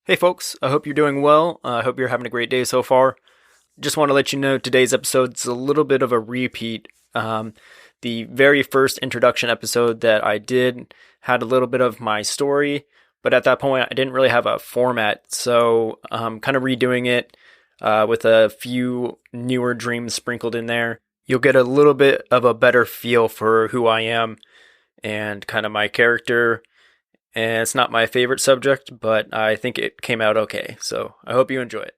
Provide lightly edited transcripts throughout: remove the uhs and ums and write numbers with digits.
Hey folks, I hope you're doing well. I hope you're having a great day so far. Just want to let you know today's episode's a little bit of a repeat. The very first introduction episode that I did had a little bit of my story, but at that point I didn't really have a format, so I'm kind of redoing it with a few newer dreams sprinkled in there. You'll get a little bit of a better feel for who I am and kind of my character. And it's not my favorite subject, but I think it came out okay. So I hope you enjoy it.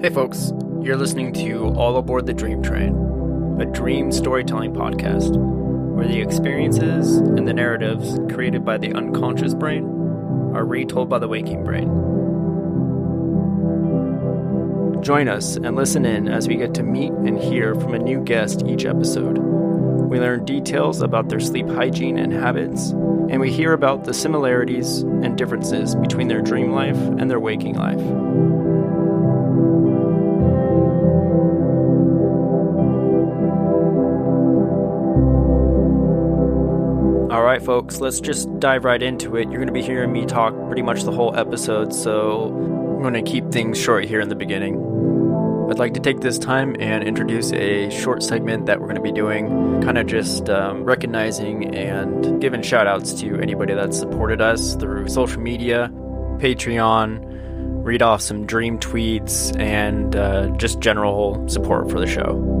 Hey folks, you're listening to All Aboard the Dream Train, a dream storytelling podcast where the experiences and the narratives created by the unconscious brain are retold by the waking brain. Join us and listen in as we get to meet and hear from a new guest each episode. We learn details about their sleep hygiene and habits, and we hear about the similarities and differences between their dream life and their waking life. Alright folks, let's just dive right into it. You're going to be hearing me talk pretty much the whole episode, so I'm going to keep things short here in the beginning. I'd like to take this time and introduce a short segment that we're going to be doing, kind of just recognizing and giving shout outs to anybody that's supported us through social media, Patreon, read off some dream tweets, and just general support for the show.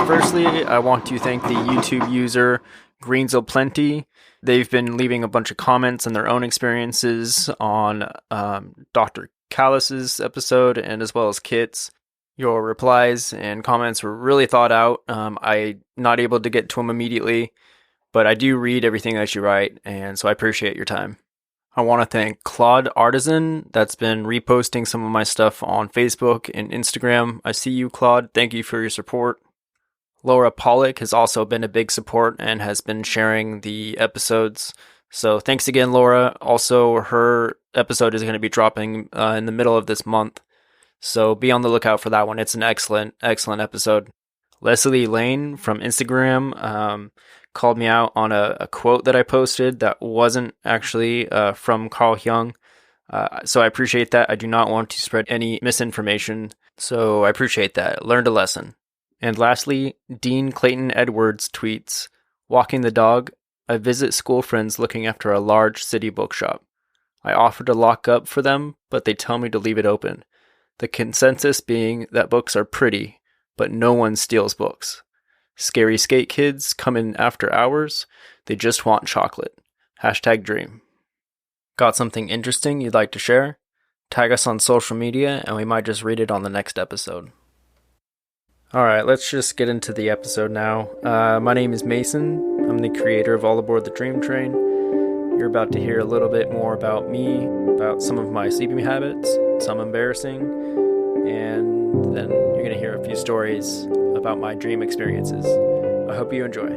Firstly, I want to thank the YouTube user Greensel Plenty. They've been leaving a bunch of comments and their own experiences on Dr. Callis's episode and as well as Kit's. Your replies and comments were really thought out. I'm not able to get to them immediately, but I do read everything that you write, and so I appreciate your time. I want to thank Claude Artisan that's been reposting some of my stuff on Facebook and Instagram. I see you, Claude. Thank you for your support. Laura Pollock has also been a big support and has been sharing the episodes. So thanks again, Laura. Also, her episode is going to be dropping in the middle of this month. So be on the lookout for that one. It's an excellent episode. Leslie Lane from Instagram called me out on a quote that I posted that wasn't actually from Carl Jung. So I appreciate that. I do not want to spread any misinformation. So I appreciate that. Learned a lesson. And lastly, Dean Clayton Edwards tweets, "Walking the dog, I visit school friends looking after a large city bookshop. I offer to lock up for them, but they tell me to leave it open. The consensus being that books are pretty, but no one steals books. Scary skate kids come in after hours, they just want chocolate. #dream. Got something interesting you'd like to share? Tag us on social media and we might just read it on the next episode." Alright, let's just get into the episode now. My name is Mason. I'm the creator of All Aboard the Dream Train. You're about to hear a little bit more about me, about some of my sleeping habits, some embarrassing, and then you're going to hear a few stories about my dream experiences. I hope you enjoy.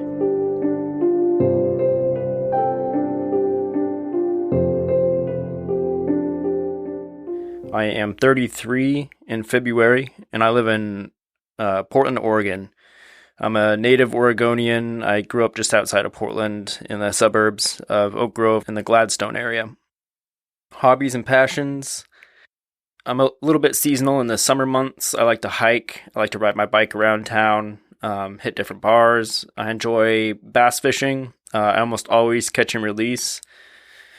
I am 33 in February, and I live in Portland, Oregon. I'm a native Oregonian. I grew up just outside of Portland in the suburbs of Oak Grove in the Gladstone area. Hobbies and passions. I'm a little bit seasonal in the summer months. I like to hike. I like to ride my bike around town, hit different bars. I enjoy bass fishing. I almost always catch and release.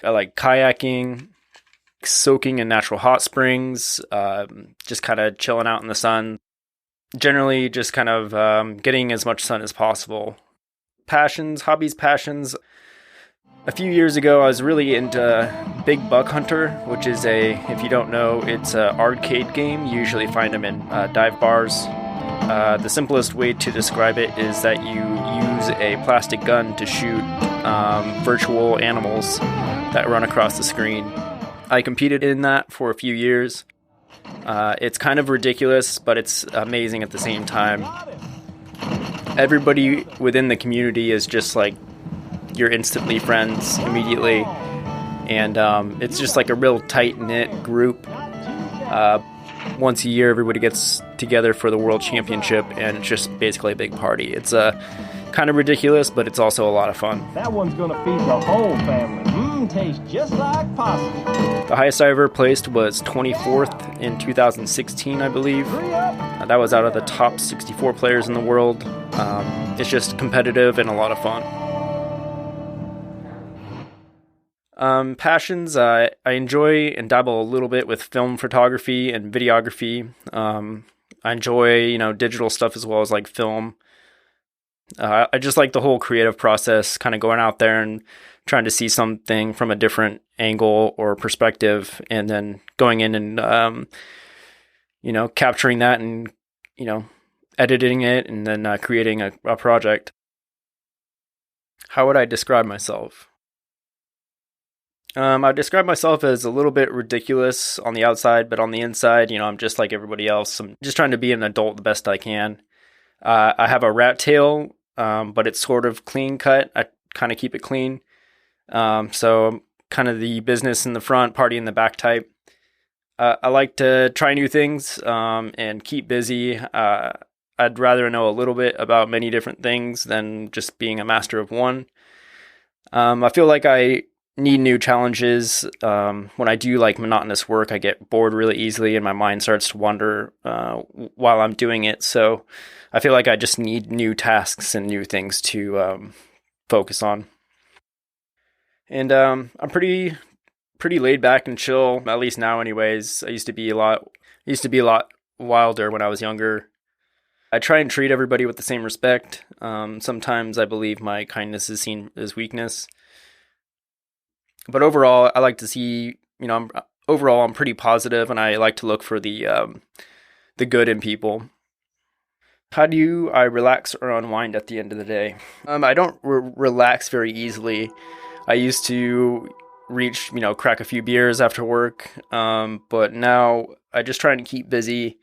I like kayaking, soaking in natural hot springs, just kind of chilling out in the sun. Generally, just kind of getting as much sun as possible. Hobbies, passions. A few years ago, I was really into Big Buck Hunter, which is if you don't know, it's an arcade game. You usually find them in dive bars. The simplest way to describe it is that you use a plastic gun to shoot virtual animals that run across the screen. I competed in that for a few years. It's kind of ridiculous, but it's amazing at the same time. Everybody within the community is just like, you're instantly friends immediately. And it's just like a real tight-knit group. Once a year, everybody gets together for the World Championship, and it's just basically a big party. It's kind of ridiculous, but it's also a lot of fun. That one's gonna feed the whole family. Tastes just like possible. The highest I ever placed was 24th in 2016, I believe. That was out of the top 64 players in the world. It's just competitive and a lot of fun. Passions, I enjoy and dabble a little bit with film photography and videography. I enjoy, digital stuff as well as like film. I just like the whole creative process, kind of going out there and trying to see something from a different angle or perspective, and then going in and, capturing that and, editing it and then creating a project. How would I describe myself? I describe myself as a little bit ridiculous on the outside, but on the inside, I'm just like everybody else. I'm just trying to be an adult the best I can. I have a rat tail, but it's sort of clean cut. I kind of keep it clean. So I'm kind of the business in the front, party in the back type. I like to try new things and keep busy. I'd rather know a little bit about many different things than just being a master of one. I feel like I need new challenges. When I do like monotonous work, I get bored really easily and my mind starts to wander while I'm doing it. So I feel like I just need new tasks and new things to focus on. And I'm pretty laid back and chill, at least now anyways. I used to be a lot wilder when I was younger. I try and treat everybody with the same respect. Sometimes I believe my kindness is seen as weakness. But overall, I like to see, I'm pretty positive, and I like to look for the good in people. How do I relax or unwind at the end of the day? I don't relax very easily. I used to reach, crack a few beers after work, but now I just try to keep busy.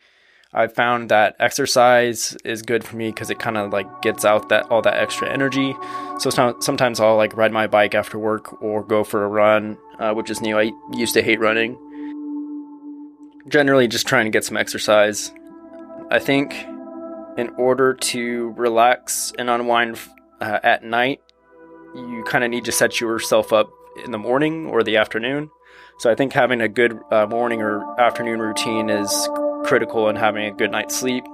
I've found that exercise is good for me because it kind of like gets out all that extra energy. So sometimes I'll like ride my bike after work or go for a run, which is new. I used to hate running. Generally just trying to get some exercise. I think in order to relax and unwind at night, you kind of need to set yourself up in the morning or the afternoon. So I think having a good morning or afternoon routine is critical in having a good night's sleep.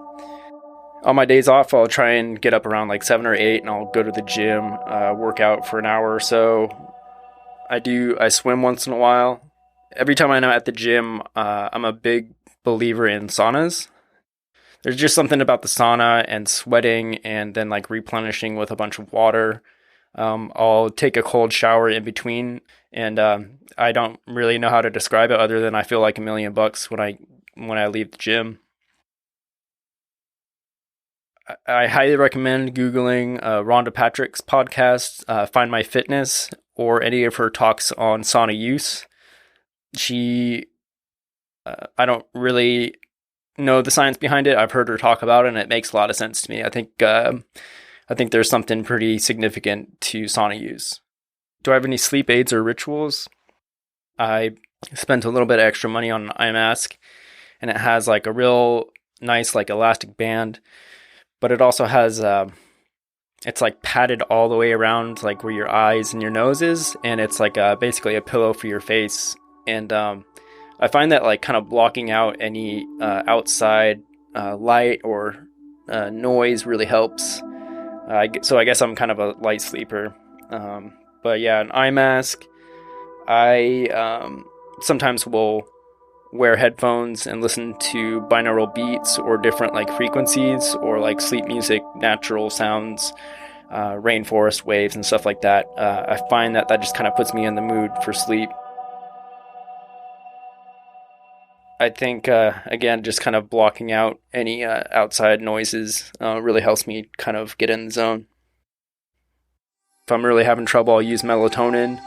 On my days off, I'll try and get up around like 7 or 8 and I'll go to the gym, work out for an hour or so. I swim once in a while. Every time I'm at the gym, I'm a big believer in saunas. There's just something about the sauna and sweating and then like replenishing with a bunch of water. I'll take a cold shower in between, and I don't really know how to describe it other than I feel like $1 million when I leave the gym. I highly recommend Googling Rhonda Patrick's podcast, Find My Fitness, or any of her talks on sauna use. I don't really know the science behind it. I've heard her talk about it, and it makes a lot of sense to me. I think there's something pretty significant to sauna use. Do I have any sleep aids or rituals? I spent a little bit of extra money on an eye mask, and it has like a real nice like elastic band, but it also has it's like padded all the way around like where your eyes and your nose is, and it's like basically a pillow for your face. And I find that like kind of blocking out any outside light or noise really helps. So I guess I'm kind of a light sleeper. But yeah, an eye mask. I sometimes will wear headphones and listen to binaural beats or different like frequencies or like sleep music, natural sounds, rainforest waves and stuff like that. I find that just kind of puts me in the mood for sleep. I think, again, just kind of blocking out any outside noises really helps me kind of get in the zone. If I'm really having trouble, I'll use melatonin.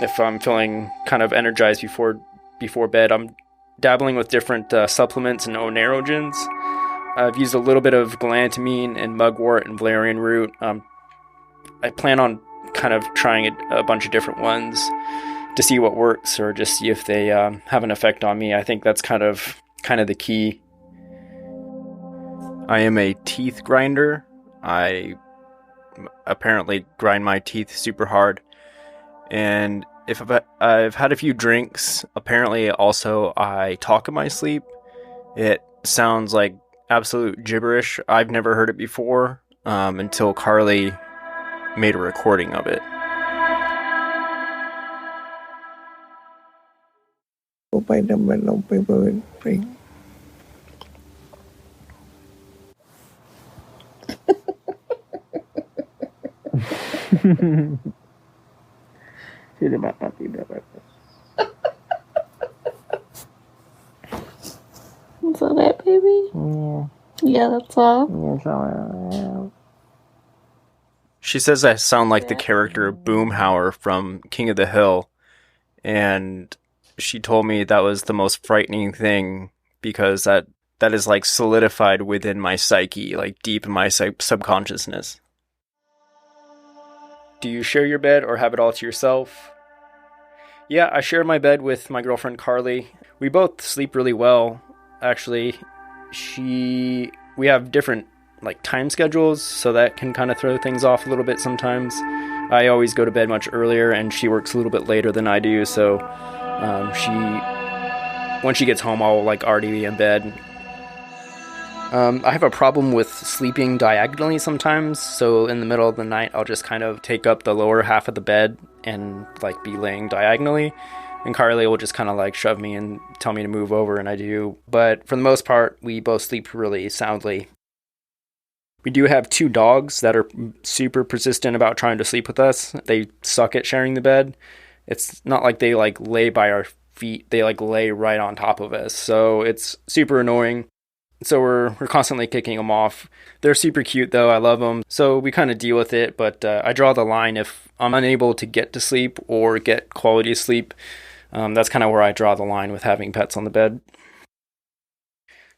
if I'm feeling kind of energized before bed. I'm dabbling with different supplements and onarogens. I've used a little bit of galantamine and mugwort and valerian root. I plan on kind of trying a bunch of different ones to see what works, or just see if they have an effect on me. I think that's kind of the key. I am a teeth grinder. I apparently grind my teeth super hard, and if I've had a few drinks, apparently also I talk in my sleep. It sounds like absolute gibberish. I've never heard it before until Carly made a recording of it. Is that it, baby? Yeah. Yeah, that's all. She says I sound like the character Boomhauer from King of the Hill, and she told me that was the most frightening thing, because that is like solidified within my psyche, like deep in my subconsciousness. Do you share your bed or have it all to yourself? Yeah, I share my bed with my girlfriend Carly. We both sleep really well. Actually, we have different like time schedules, so that can kind of throw things off a little bit sometimes. I always go to bed much earlier, and she works a little bit later than I do, so when she gets home, I'll like already be in bed. I have a problem with sleeping diagonally sometimes, so in the middle of the night, I'll just kind of take up the lower half of the bed and like be laying diagonally, and Carly will just kind of like shove me and tell me to move over, and I do. But for the most part, we both sleep really soundly. We do have 2 dogs that are super persistent about trying to sleep with us. They suck at sharing the bed. It's not like they like lay by our feet. They like lay right on top of us. So it's super annoying. So we're constantly kicking them off. They're super cute though. I love them. So we kind of deal with it, but I draw the line if I'm unable to get to sleep or get quality sleep. That's kind of where I draw the line with having pets on the bed.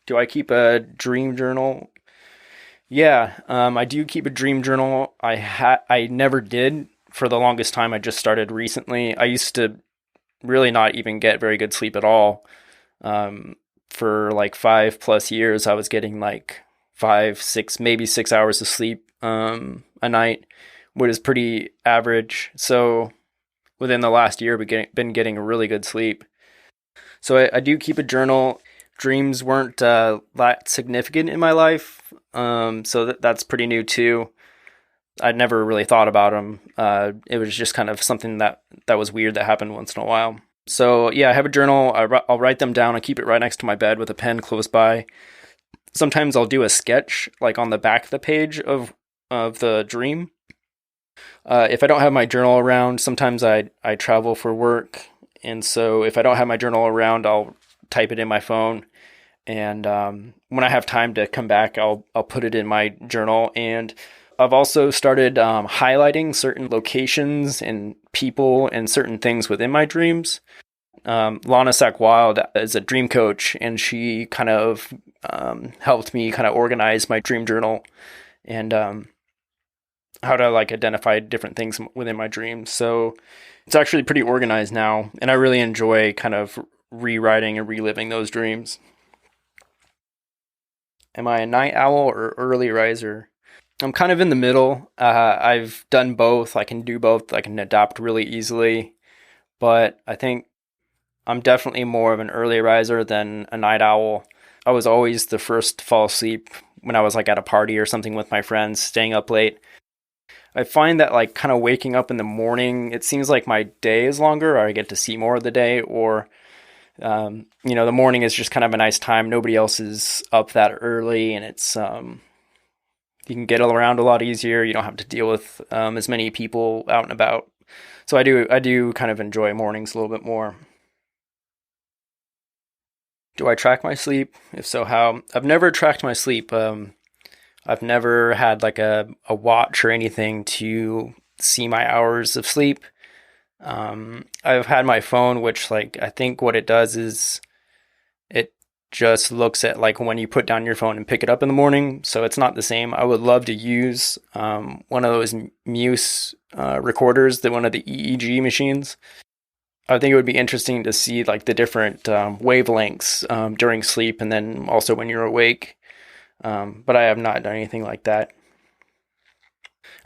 Do I keep a dream journal? Yeah, I do keep a dream journal. I never did for the longest time. I just started recently. I used to really not even get very good sleep at all. For like 5+ years, I was getting like 5, 6, maybe 6 hours of sleep a night, which is pretty average. So within the last year, we've been getting really good sleep. So I do keep a journal. Dreams weren't that significant in my life, so that's pretty new too. I'd never really thought about them. It was just kind of something that was weird that happened once in a while. So yeah, I have a journal. I'll write them down. I keep it right next to my bed with a pen close by. Sometimes I'll do a sketch like on the back of the page of the dream. If I don't have my journal around, sometimes I travel for work, and so if I don't have my journal around, I'll type it in my phone, and when I have time to come back, I'll put it in my journal. And I've also started highlighting certain locations and people and certain things within my dreams. Lana Sack-Wild is a dream coach, and she kind of helped me kind of organize my dream journal and how to like identify different things within my dreams. So it's actually pretty organized now, and I really enjoy kind of rewriting and reliving those dreams. Am I a night owl or early riser? I'm kind of in the middle. I've done both. I can do both. I can adapt really easily, but I think I'm definitely more of an early riser than a night owl. I was always the first to fall asleep when I was like at a party or something with my friends, staying up late. I find that like kind of waking up in the morning, it seems like my day is longer, or I get to see more of the day, or the morning is just kind of a nice time. Nobody else is up that early, and it's you can get around a lot easier. You don't have to deal with as many people out and about. So I do kind of enjoy mornings a little bit more. Do I track my sleep? If so, how? I've never tracked my sleep. I've never had like a watch or anything to see my hours of sleep. I've had my phone, which like I think what it does is it just looks at like when you put down your phone and pick it up in the morning. So it's not the same. I would love to use one of those Muse recorders, one of the EEG machines. I think it would be interesting to see like the different wavelengths during sleep and then also when you're awake. But I have not done anything like that.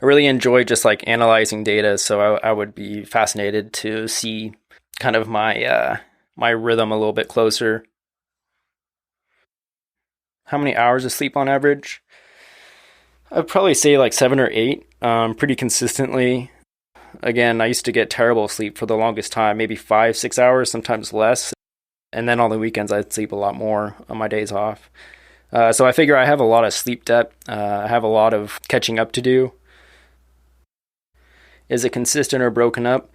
I really enjoy just like analyzing data, so I would be fascinated to see kind of my rhythm a little bit closer. How many hours of sleep on average? I'd probably say like 7 or 8, pretty consistently. Again, I used to get terrible sleep for the longest time, maybe 5, 6 hours, sometimes less. And then on the weekends, I'd sleep a lot more on my days off. So I figure I have a lot of sleep debt. I have a lot of catching up to do. Is it consistent or broken up?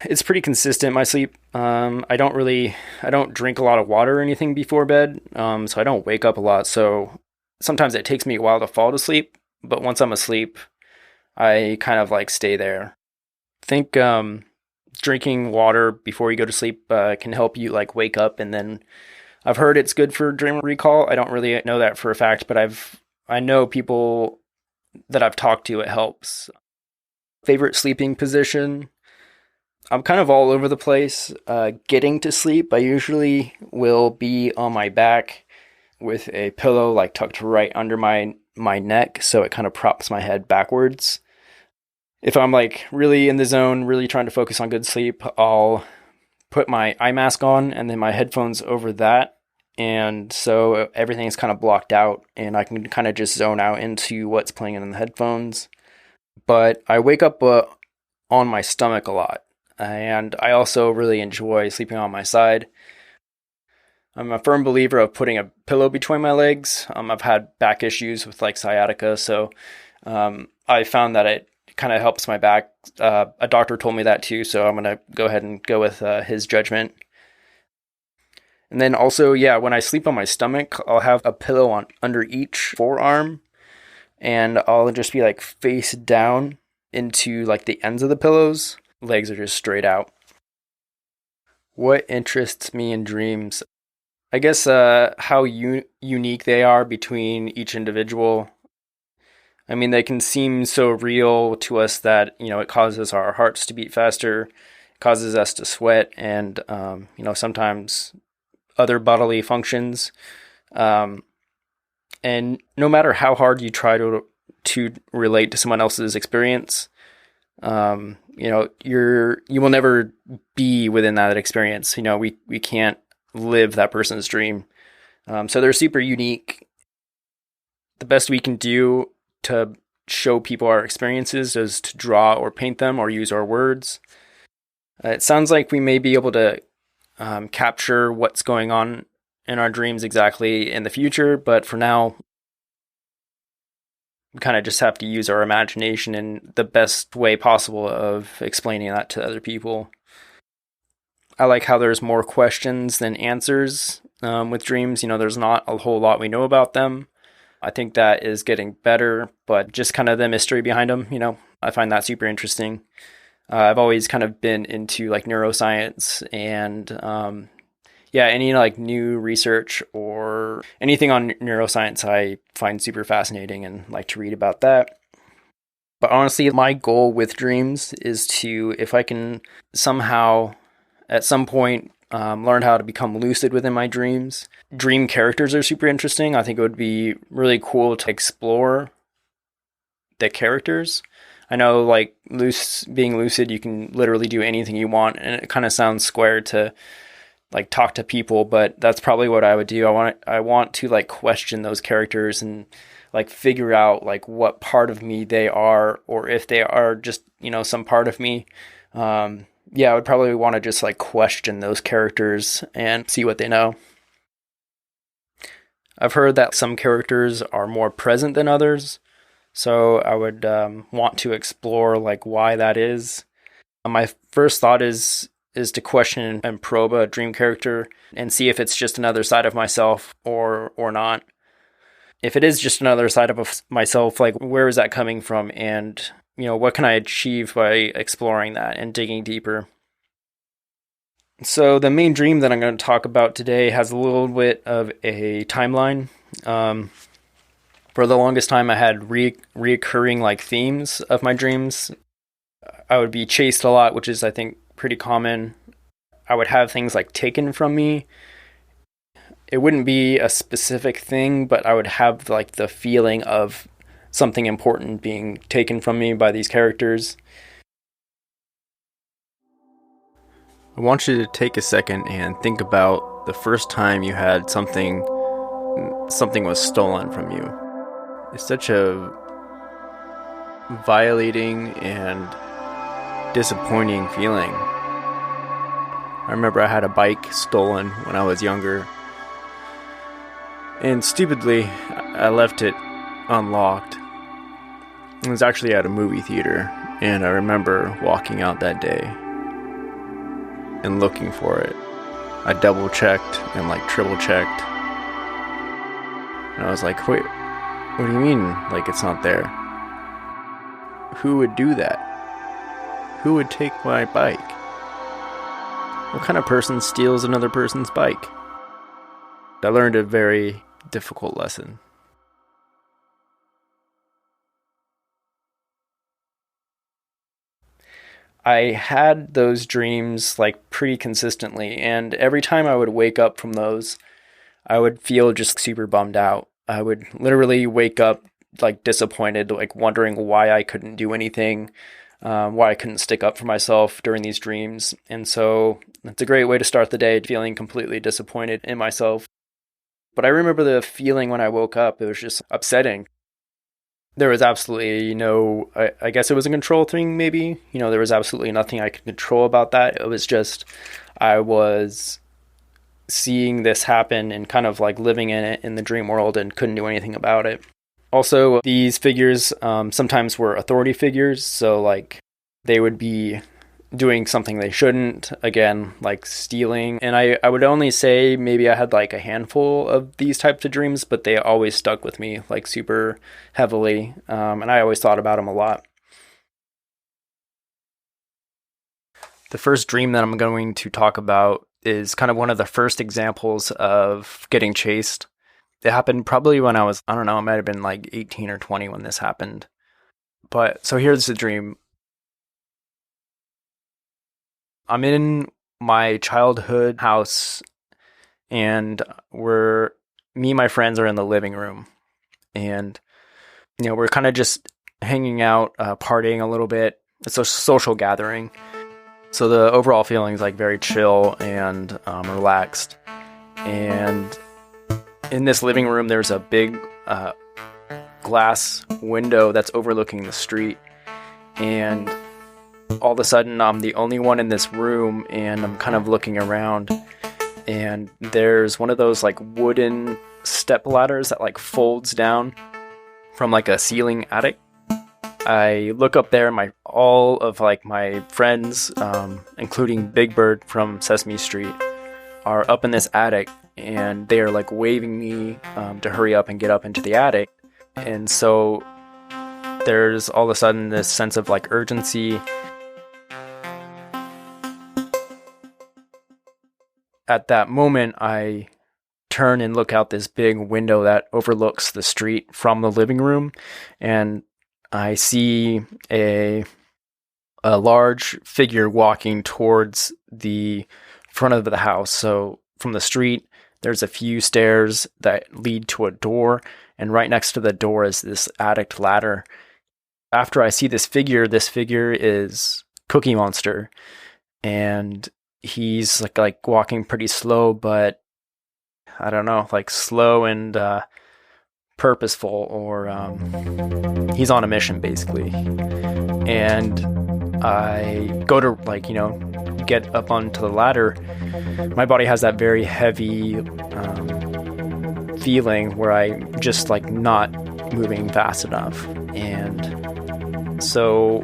It's pretty consistent, my sleep. I don't drink a lot of water or anything before bed, so I don't wake up a lot. So sometimes it takes me a while to fall to sleep, but once I'm asleep, I kind of like stay there. I think drinking water before you go to sleep can help you like wake up, and then I've heard it's good for dream recall. I don't really know that for a fact, but I know people that I've talked to, it helps. Favorite sleeping position? I'm kind of all over the place. Getting to sleep, I usually will be on my back with a pillow like tucked right under my neck, so it kind of props my head backwards. If I'm like really in the zone, really trying to focus on good sleep, I'll put my eye mask on and then my headphones over that. And so everything's kind of blocked out and I can kind of just zone out into what's playing in the headphones. But I wake up on my stomach a lot. And I also really enjoy sleeping on my side. I'm a firm believer of putting a pillow between my legs. I've had back issues with like sciatica, so I found that it kind of helps my back. A doctor told me that too, so I'm going to go ahead and go with his judgment. And then also, yeah, when I sleep on my stomach, I'll have a pillow on under each forearm, and I'll just be like face down into like the ends of the pillows. Legs are just straight out. What interests me in dreams? I guess how unique they are between each individual. I mean, they can seem so real to us that, it causes our hearts to beat faster, causes us to sweat, and, sometimes other bodily functions. And no matter how hard you try to relate to someone else's experience, you will never be within that experience. We can't live that person's dream. So they're super unique. The best we can do to show people our experiences is to draw or paint them or use our words. It sounds like we may be able to capture what's going on in our dreams exactly in the future, but for now, we kind of just have to use our imagination in the best way possible of explaining that to other people. I like how there's more questions than answers with dreams. There's not a whole lot we know about them. I think that is getting better, but just kind of the mystery behind them, I find that super interesting. I've always kind of been into like neuroscience and any like new research or anything on neuroscience I find super fascinating and like to read about that. But honestly, my goal with dreams is to, if I can somehow at some point learn how to become lucid within my dreams. Dream characters are super interesting. I think it would be really cool to explore the characters. I know like being lucid, you can literally do anything you want, and it kind of sounds square to like talk to people, but that's probably what I would do. I want to like question those characters and like figure out like what part of me they are, or if they are just, some part of me. I would probably want to just like question those characters and see what they know. I've heard that some characters are more present than others, so I would want to explore like why that is. My first thought is to question and probe a dream character and see if it's just another side of myself or not. If it is just another side of myself, like where is that coming from, and what can I achieve by exploring that and digging deeper? So the main dream that I'm going to talk about today has a little bit of a timeline. For the longest time, I had reoccurring like themes of my dreams. I would be chased a lot, which is, I think, pretty common. I would have things like taken from me. It wouldn't be a specific thing, but I would have like the feeling of something important being taken from me by these characters. I want you to take a second and think about the first time you had something was stolen from you. It's such a violating and disappointing feeling. I remember I had a bike stolen when I was younger, and stupidly, I left it unlocked. It was actually at a movie theater, and I remember walking out that day and looking for it. I double checked and like triple checked. And I was like, wait, what do you mean like it's not there? Who would do that? Who would take my bike? What kind of person steals another person's bike? I learned a very difficult lesson. I had those dreams like pretty consistently, and every time I would wake up from those, I would feel just super bummed out. I would literally wake up like disappointed, like wondering why I couldn't do anything, why I couldn't stick up for myself during these dreams. And so it's a great way to start the day, feeling completely disappointed in myself. But I remember the feeling when I woke up, it was just upsetting. There was absolutely no, I guess it was a control thing maybe. There was absolutely nothing I could control about that. It was just, I was seeing this happen and kind of like living in it in the dream world and couldn't do anything about it. Also, these figures sometimes were authority figures. So like they would be doing something they shouldn't, again, like stealing. And I would only say maybe I had like a handful of these types of dreams, but they always stuck with me like super heavily. And I always thought about them a lot. The first dream that I'm going to talk about is kind of one of the first examples of getting chased. It happened probably when I was, I don't know, it might have been like 18 or 20 when this happened. But so here's the dream. I'm in my childhood house, and me and my friends are in the living room, and we're kind of just hanging out, partying a little bit. It's a social gathering, so the overall feeling is like very chill and relaxed. And in this living room, there's a big glass window that's overlooking the street, and all of a sudden, I'm the only one in this room, and I'm kind of looking around, and there's one of those like wooden step ladders that like folds down from like a ceiling attic. I look up there, and all of like my friends, including Big Bird from Sesame Street, are up in this attic, and they are like waving me to hurry up and get up into the attic. And so there's all of a sudden this sense of like urgency. At that moment, I turn and look out this big window that overlooks the street from the living room, and I see a large figure walking towards the front of the house. So from the street, there's a few stairs that lead to a door, and right next to the door is this attic ladder. After I see this figure is Cookie Monster, and he's like walking pretty slow, but I don't know, like slow and purposeful, or he's on a mission basically. And I go to get up onto the ladder. My body has that very heavy feeling where I'm just like not moving fast enough, and so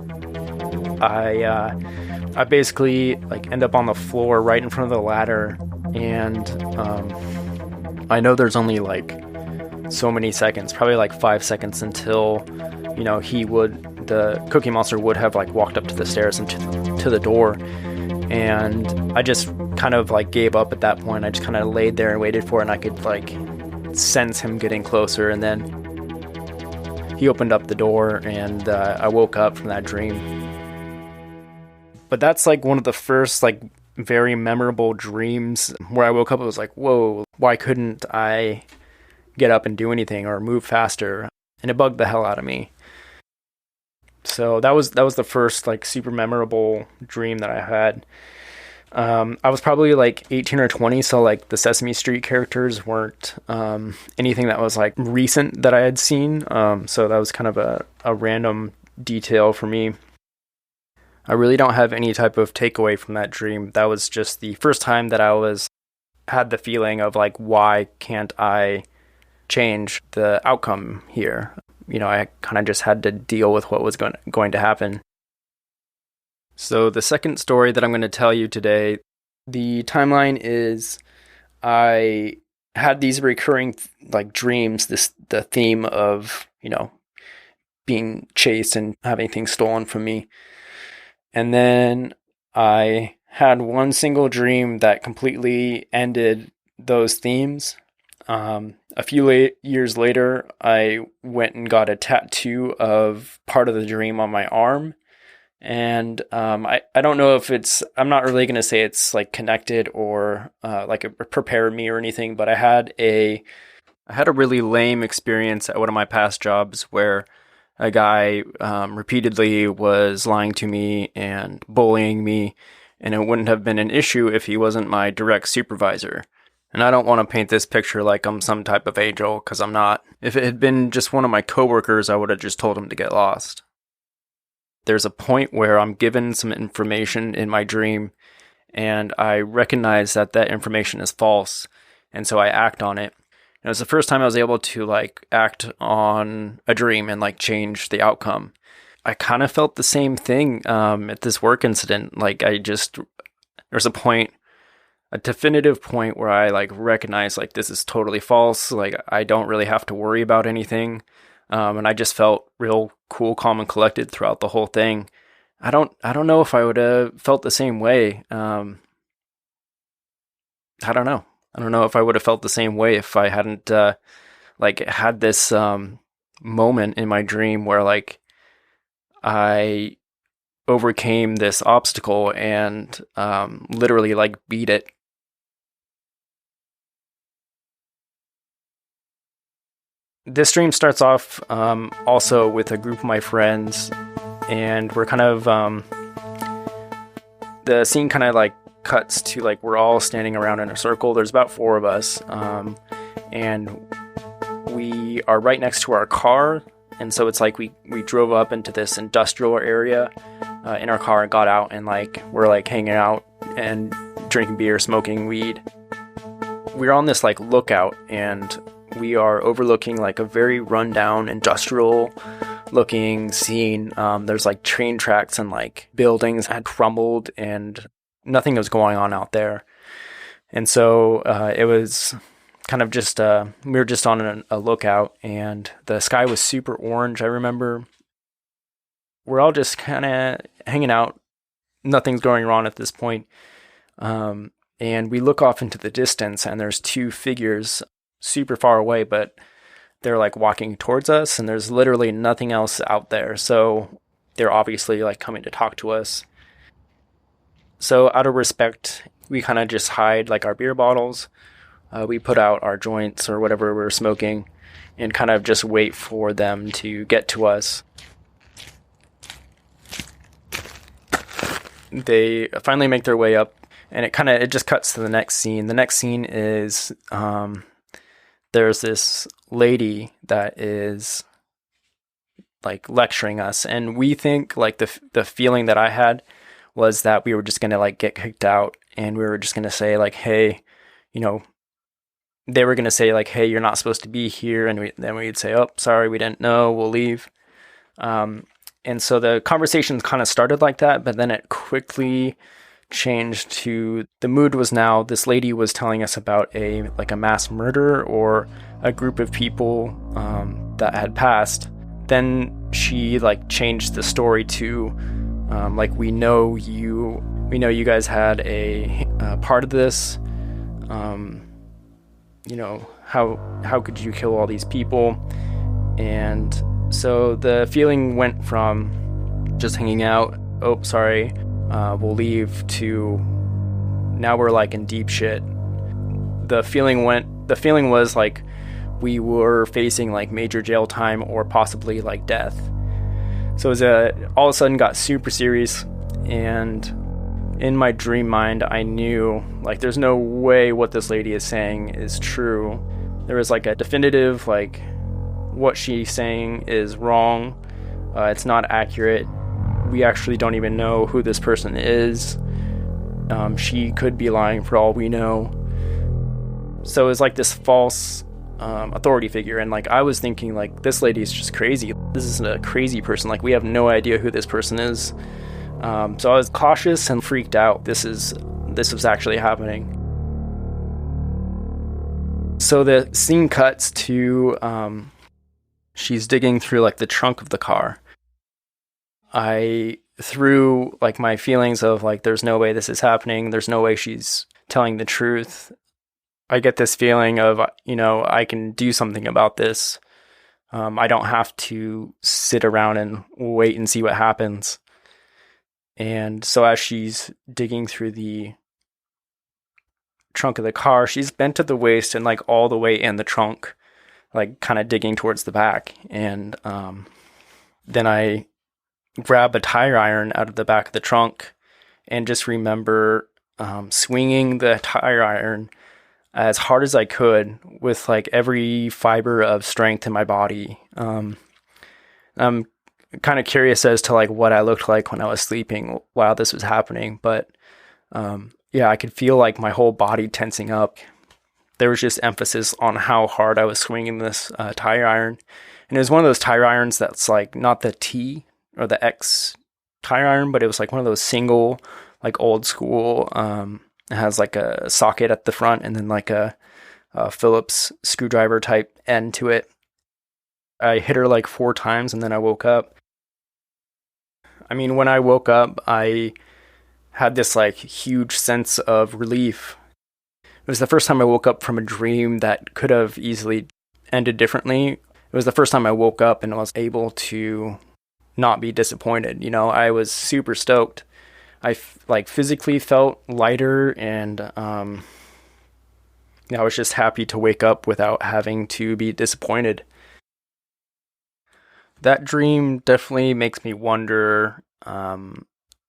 I basically like end up on the floor right in front of the ladder, and I know there's only like so many seconds, probably like 5 seconds until he would the Cookie Monster would have like walked up to the stairs and to the door. And I just kind of like gave up at that point. I just kind of laid there and waited for it, and I could like sense him getting closer. And then he opened up the door, and I woke up from that dream. But that's like one of the first like very memorable dreams where I woke up. It was like, whoa, why couldn't I get up and do anything or move faster? And it bugged the hell out of me. So that was the first like super memorable dream that I had. I was probably like 18 or 20, so like the Sesame Street characters weren't anything that was like recent that I had seen. So that was kind of a random detail for me. I really don't have any type of takeaway from that dream. That was just the first time that I had the feeling of like, why can't I change the outcome here? You know, I kind of just had to deal with what was going to happen. So the second story that I'm going to tell you today, the timeline is I had these recurring like dreams, the theme of, you know, being chased and having things stolen from me. And then I had one single dream that completely ended those themes. A few years later, I went and got a tattoo of part of the dream on my arm. And I don't know if I'm not really going to say it's like connected or like it prepared me or anything, but I had a really lame experience at one of my past jobs where a guy repeatedly was lying to me and bullying me, and it wouldn't have been an issue if he wasn't my direct supervisor. And I don't want to paint this picture like I'm some type of angel, because I'm not. If it had been just one of my coworkers, I would have just told him to get lost. There's a point where I'm given some information in my dream, and I recognize that information is false, and so I act on it. And it was the first time I was able to like act on a dream and like change the outcome. I kind of felt the same thing at this work incident. Like there's a definitive point where I like recognize like this is totally false. Like I don't really have to worry about anything. And I just felt real cool, calm, and collected throughout the whole thing. I don't know if I would have felt the same way. I don't know. I don't know if I would have felt the same way if I hadn't like had this moment in my dream where like I overcame this obstacle and literally like beat it. This dream starts off also with a group of my friends, and we're kind of the scene kind of like cuts to like we're all standing around in a circle. There's about 4 of us, and we are right next to our car, and so it's like we drove up into this industrial area in our car and got out, and like we're like hanging out and drinking beer, smoking weed. We're on this like lookout, and we are overlooking like a very rundown industrial looking scene. There's like train tracks and like buildings had crumbled and nothing was going on out there. And so it was kind of just, we were just on a lookout, and the sky was super orange. I remember we're all just kind of hanging out. Nothing's going wrong at this point. And we look off into the distance, and there's 2 figures super far away, but they're like walking towards us, and there's literally nothing else out there. So they're obviously like coming to talk to us. So out of respect, we kind of just hide like our beer bottles. We put out our joints or whatever we're smoking and kind of just wait for them to get to us. They finally make their way up, and it just cuts to the next scene. The next scene is there's this lady that is like lecturing us, and we think like the feeling that I had was that we were just gonna like get kicked out, and we were just gonna say like, hey, you know, they were gonna say like, hey, you're not supposed to be here, and then we'd say, oh, sorry, we didn't know, we'll leave. And so the conversations kind of started like that, but then it quickly changed to the mood was now this lady was telling us about a mass murder or a group of people that had passed. then she like changed the story to like, we know you guys had a part of this. You know, how could you kill all these people? And so the feeling went from just hanging out, oh sorry, we'll leave, to now we're like in deep shit. The feeling was like we were facing like major jail time or possibly like death. So it was all of a sudden got super serious, and in my dream mind I knew like there's no way what this lady is saying is true. There was like a definitive, like, what she's saying is wrong. It's not accurate. We actually don't even know who this person is. She could be lying for all we know. So it's like this false authority figure, and like I was thinking like, this lady is just crazy. This is a crazy person. Like, we have no idea who this person is. So I was cautious and freaked out. This was actually happening. So the scene cuts to she's digging through like the trunk of the car. Through like my feelings of like, there's no way this is happening, there's no way she's telling the truth, I get this feeling of, you know, I can do something about this. I don't have to sit around and wait and see what happens. And so as she's digging through the trunk of the car, she's bent at the waist and like all the way in the trunk, like kind of digging towards the back. And then I grab a tire iron out of the back of the trunk and just remember swinging the tire iron as hard as I could with like every fiber of strength in my body. I'm kind of curious as to like what I looked like when I was sleeping while this was happening, but yeah, I could feel like my whole body tensing up. There was just emphasis on how hard I was swinging this tire iron. And it was one of those tire irons that's like not the T or the X tire iron, but it was like one of those single, like old school. It has like a socket at the front and then like a Phillips screwdriver type end to it. I hit her like 4 times and then I woke up. I mean, when I woke up, I had this like huge sense of relief. It was the first time I woke up from a dream that could have easily ended differently. It was the first time I woke up and was able to not be disappointed. You know, I was super stoked. I like physically felt lighter, and I was just happy to wake up without having to be disappointed. That dream definitely makes me wonder,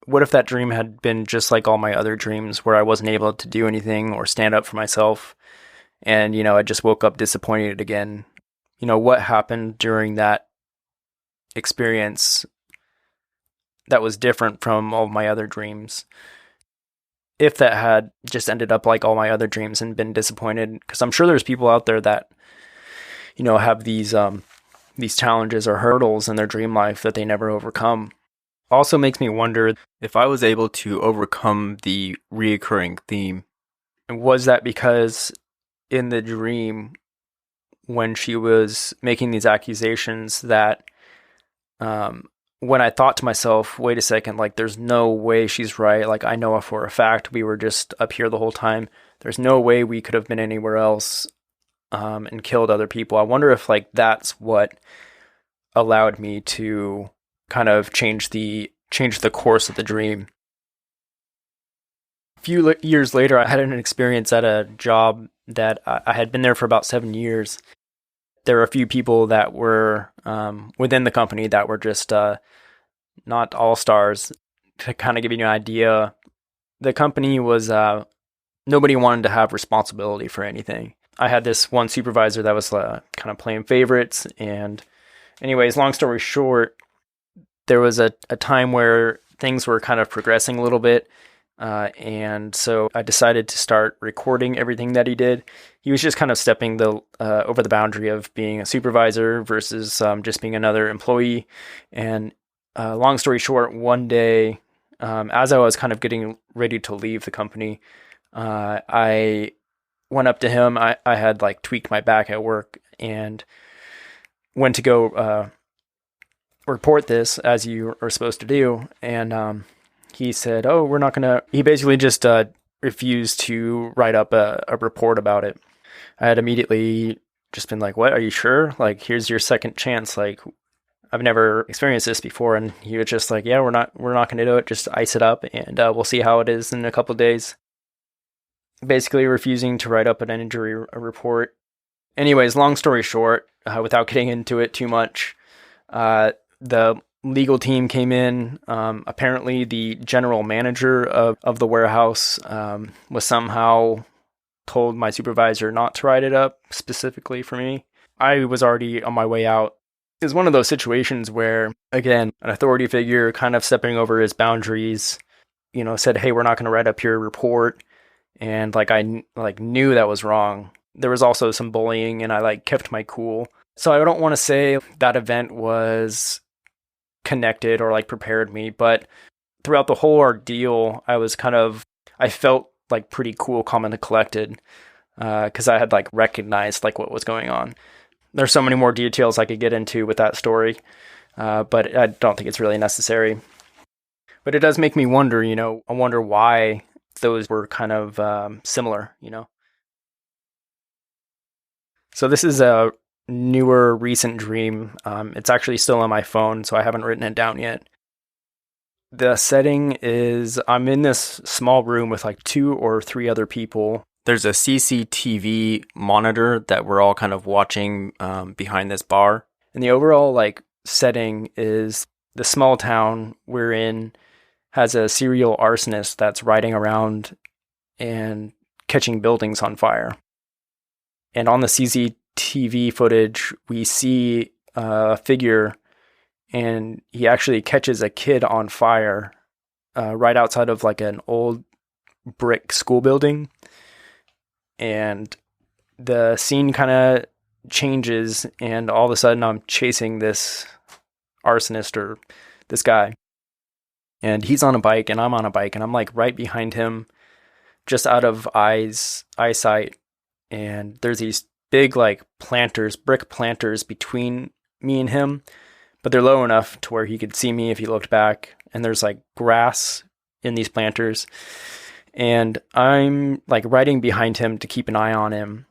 what if that dream had been just like all my other dreams where I wasn't able to do anything or stand up for myself, and, you know, I just woke up disappointed again. You know, what happened during that experience that was different from all my other dreams? If that had just ended up like all my other dreams and been disappointed, because I'm sure there's people out there that, you know, have these challenges or hurdles in their dream life that they never overcome. Also makes me wonder if I was able to overcome the reoccurring theme. And was that because in the dream, when she was making these accusations, that when I thought to myself, wait a second, like, there's no way she's right. Like, I know for a fact we were just up here the whole time. There's no way we could have been anywhere else and killed other people. I wonder if like that's what allowed me to kind of change the course of the dream. A few years later, I had an experience at a job that I had been there for about 7 years. There were a few people that were within the company that were just not all-stars. To kind of give you an idea, the company was, nobody wanted to have responsibility for anything. I had this one supervisor that was kind of playing favorites, and anyways, long story short, there was a time where things were kind of progressing a little bit, and so I decided to start recording everything that he did. He was just kind of stepping over the boundary of being a supervisor versus just being another employee. And long story short, one day, as I was kind of getting ready to leave the company, I went up to him. I had like tweaked my back at work and went to go report this as you are supposed to do. And he said, oh, we're not going to, he basically just refused to write up a report about it. I had immediately just been like, what, are you sure? Like, here's your second chance. Like, I've never experienced this before. And he was just like, yeah, we're not going to do it. Just ice it up and we'll see how it is in a couple of days. Basically refusing to write up an injury report. Anyways, long story short, without getting into it too much, the legal team came in. Apparently the general manager of the warehouse was somehow told my supervisor not to write it up specifically for me. I was already on my way out. It was one of those situations where, again, an authority figure kind of stepping over his boundaries, said, hey, we're not going to write up your report. And I knew that was wrong. There was also some bullying and I kept my cool. So I don't want to say that event was connected or prepared me, but throughout the whole ordeal, I felt pretty cool, calm, and collected because I had recognized what was going on. There's so many more details I could get into with that story, but I don't think it's really necessary. But it does make me wonder, I wonder why those were kind of similar, So this is a newer, recent dream. It's actually still on my phone, so I haven't written it down yet. The setting is I'm in this small room with 2 or 3 other people. There's a CCTV monitor that we're all kind of watching behind this bar. And the overall setting is the small town we're in has a serial arsonist that's riding around and catching buildings on fire. And on the CCTV footage, we see a figure, and he actually catches a kid on fire right outside of an old brick school building. And the scene kind of changes, and all of a sudden I'm chasing this arsonist or this guy. And he's on a bike and I'm on a bike, and I'm right behind him, just out of eyesight. And there's these big planters, brick planters between me and him, but they're low enough to where he could see me if he looked back. And there's grass in these planters. And I'm riding behind him to keep an eye on him,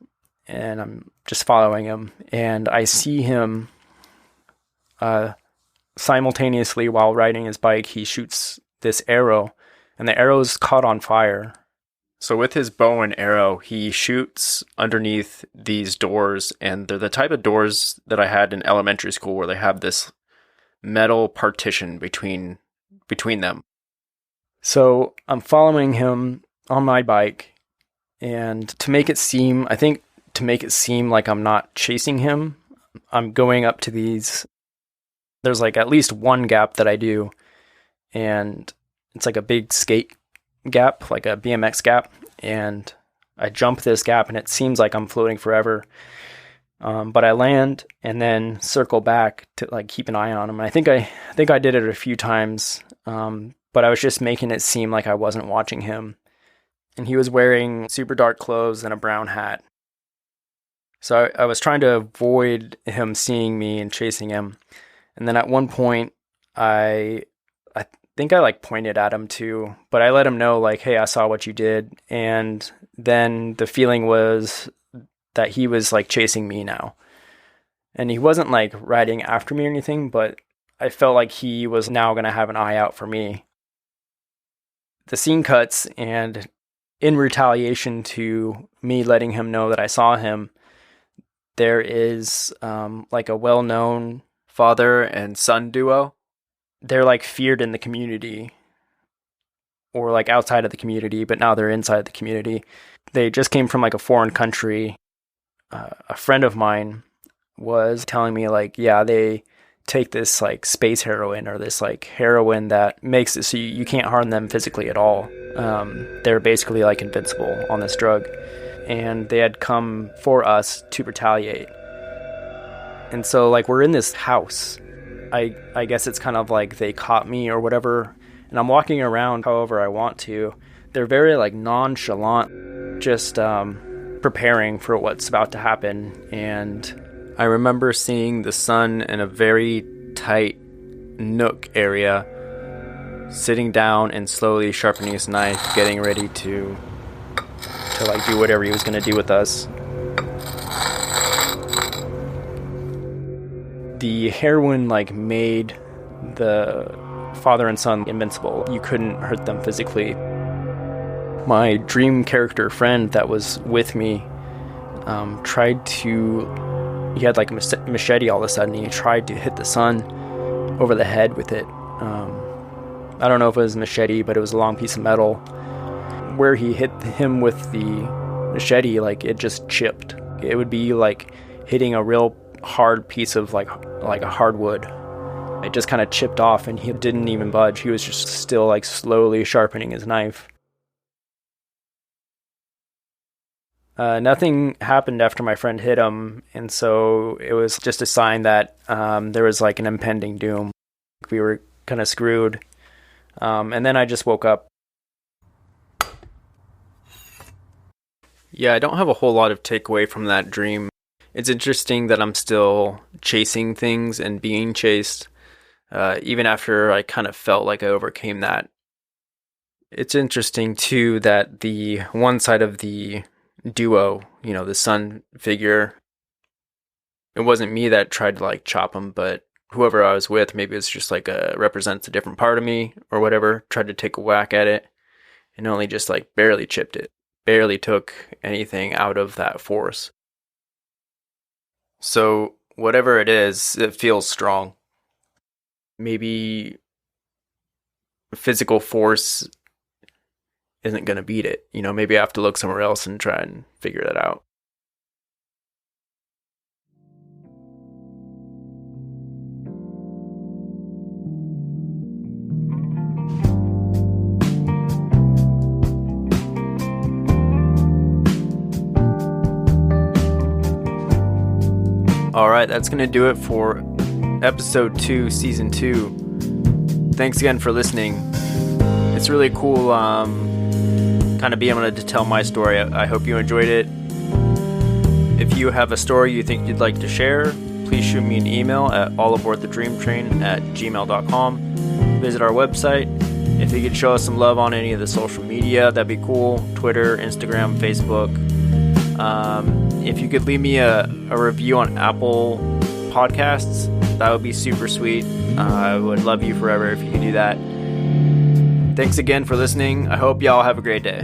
and I'm just following him. And I see him simultaneously while riding his bike, he shoots this arrow, and the arrow's caught on fire. So with his bow and arrow, he shoots underneath these doors, and they're the type of doors that I had in elementary school where they have this metal partition between them. So I'm following him on my bike, and to make it seem like I'm not chasing him, I'm going up to these. There's at least one gap that I do, and it's a big skate gap, a BMX gap, and I jump this gap, and it seems like I'm floating forever. But I land and then circle back to keep an eye on him. And I think I did it a few times, but I was just making it seem like I wasn't watching him. And he was wearing super dark clothes and a brown hat. So I was trying to avoid him seeing me and chasing him. And then at one point, I think I pointed at him too, but I let him know hey, I saw what you did. And then the feeling was that he was chasing me now. And he wasn't riding after me or anything, but I felt like he was now going to have an eye out for me. The scene cuts, and in retaliation to me letting him know that I saw him, there is a well-known father and son duo. They're feared in the community, or outside of the community, but now they're inside the community. They just came from a foreign country. A friend of mine was telling me yeah, they take this space heroin, or this heroin that makes it so you can't harm them physically at all. They're basically invincible on this drug, and they had come for us to retaliate. And so we're in this house. I guess it's kind of they caught me or whatever, and I'm walking around however I want to. They're very nonchalant, just preparing for what's about to happen. And I remember seeing the son in a very tight nook area, sitting down and slowly sharpening his knife, getting ready to like do whatever he was going to do with us. The heroin like made the father and son invincible. You couldn't hurt them physically. My dream character friend that was with me he had like a machete all of a sudden, and he tried to hit the son over the head with it. I don't know if it was a machete, but it was a long piece of metal. Where he hit him with the machete, like it just chipped. It would be like hitting a real hard piece of like a hardwood. It just kind of chipped off, and he didn't even budge. He was just still like slowly sharpening his knife. Nothing happened after my friend hit him, and so it was just a sign that there was like an impending doom. We were kind of screwed. And then I just woke up. Yeah, I don't have a whole lot of takeaway from that dream. It's interesting that I'm still chasing things and being chased, even after I kind of felt like I overcame that. It's interesting, too, that the one side of the duo, the son figure, it wasn't me that tried to like chop him, but whoever I was with, maybe it's just like represents a different part of me or whatever, tried to take a whack at it and only just like barely chipped it, barely took anything out of that force. So whatever it is, it feels strong. Maybe physical force isn't going to beat it. Maybe I have to look somewhere else and try and figure that out. All right, that's going to do it for episode 2, season 2. Thanks again for listening. It's really cool kind of being able to tell my story. I hope you enjoyed it. If you have a story you think you'd like to share, please shoot me an email at allaboutthedreamtrain@gmail.com. Visit our website. If you could show us some love on any of the social media, that'd be cool. Twitter, Instagram, Facebook. If you could leave me a review on Apple Podcasts, that would be super sweet. I would love you forever if you could do that. Thanks again for listening. I hope y'all have a great day.